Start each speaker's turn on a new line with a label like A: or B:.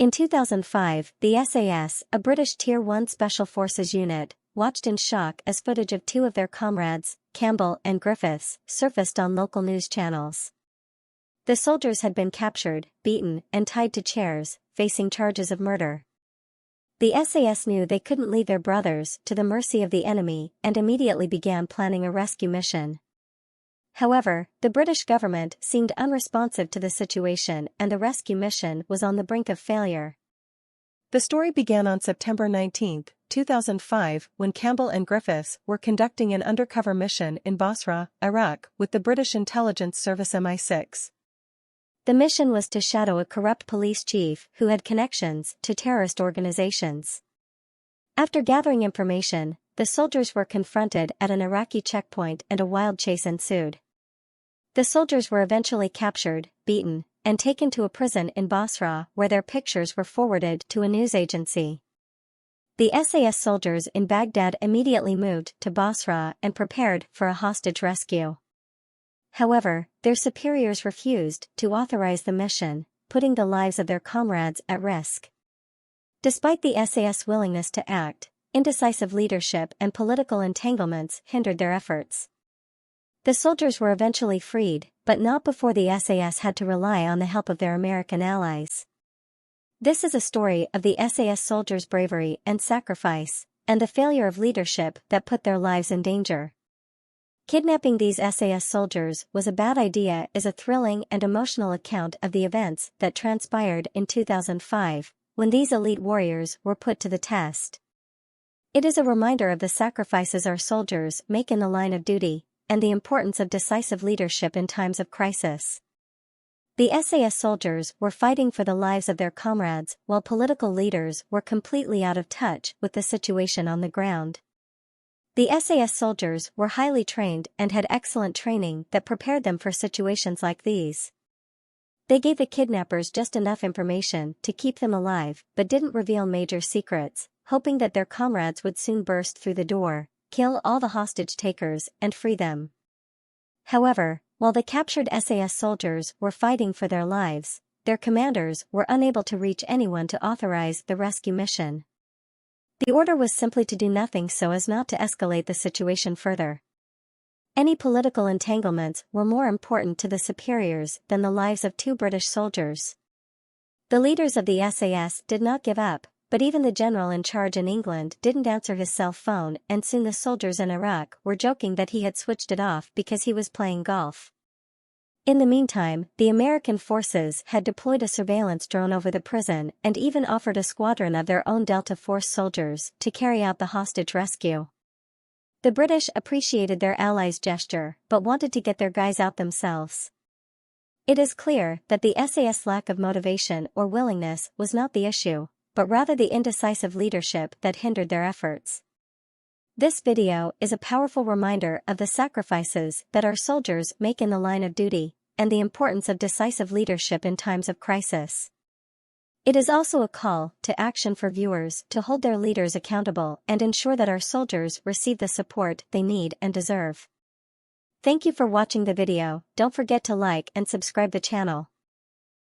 A: In 2005, the SAS, a British Tier 1 Special Forces unit, watched in shock as footage of two of their comrades, Campbell and Griffiths, surfaced on local news channels. The soldiers had been captured, beaten, and tied to chairs, facing charges of murder. The SAS knew they couldn't leave their brothers to the mercy of the enemy and immediately began planning a rescue mission. However, the British government seemed unresponsive to the situation and the rescue mission was on the brink of failure.
B: The story began on September 19, 2005, when Campbell and Griffiths were conducting an undercover mission in Basra, Iraq, with the British intelligence service MI6.
A: The mission was to shadow a corrupt police chief who had connections to terrorist organizations. After gathering information, the soldiers were confronted at an Iraqi checkpoint and a wild chase ensued. The soldiers were eventually captured, beaten, and taken to a prison in Basra where their pictures were forwarded to a news agency. The SAS soldiers in Baghdad immediately moved to Basra and prepared for a hostage rescue. However, their superiors refused to authorize the mission, putting the lives of their comrades at risk. Despite the SAS' willingness to act, indecisive leadership and political entanglements hindered their efforts. The soldiers were eventually freed, but not before the SAS had to rely on the help of their American allies. This is a story of the SAS soldiers' bravery and sacrifice, and the failure of leadership that put their lives in danger. Kidnapping these SAS soldiers was a bad idea is a thrilling and emotional account of the events that transpired in 2005, when these elite warriors were put to the test. It is a reminder of the sacrifices our soldiers make in the line of duty, and the importance of decisive leadership in times of crisis. The SAS soldiers were fighting for the lives of their comrades while political leaders were completely out of touch with the situation on the ground. The SAS soldiers were highly trained and had excellent training that prepared them for situations like these. They gave the kidnappers just enough information to keep them alive but didn't reveal major secrets, hoping that their comrades would soon burst through the door, kill all the hostage takers, and free them. However, while the captured SAS soldiers were fighting for their lives, their commanders were unable to reach anyone to authorize the rescue mission. The order was simply to do nothing so as not to escalate the situation further. Any political entanglements were more important to the superiors than the lives of two British soldiers. The leaders of the SAS did not give up, but even the general in charge in England didn't answer his cell phone, and soon the soldiers in Iraq were joking that he had switched it off because he was playing golf. In the meantime, the American forces had deployed a surveillance drone over the prison and even offered a squadron of their own Delta Force soldiers to carry out the hostage rescue. The British appreciated their allies' gesture but wanted to get their guys out themselves. It is clear that the SAS' lack of motivation or willingness was not the issue, but rather the indecisive leadership that hindered their efforts. This video is a powerful reminder of the sacrifices that our soldiers make in the line of duty, and the importance of decisive leadership in times of crisis. It is also a call to action for viewers to hold their leaders accountable and ensure that our soldiers receive the support they need and deserve. Thank you for watching the video. Don't forget to like and subscribe the channel.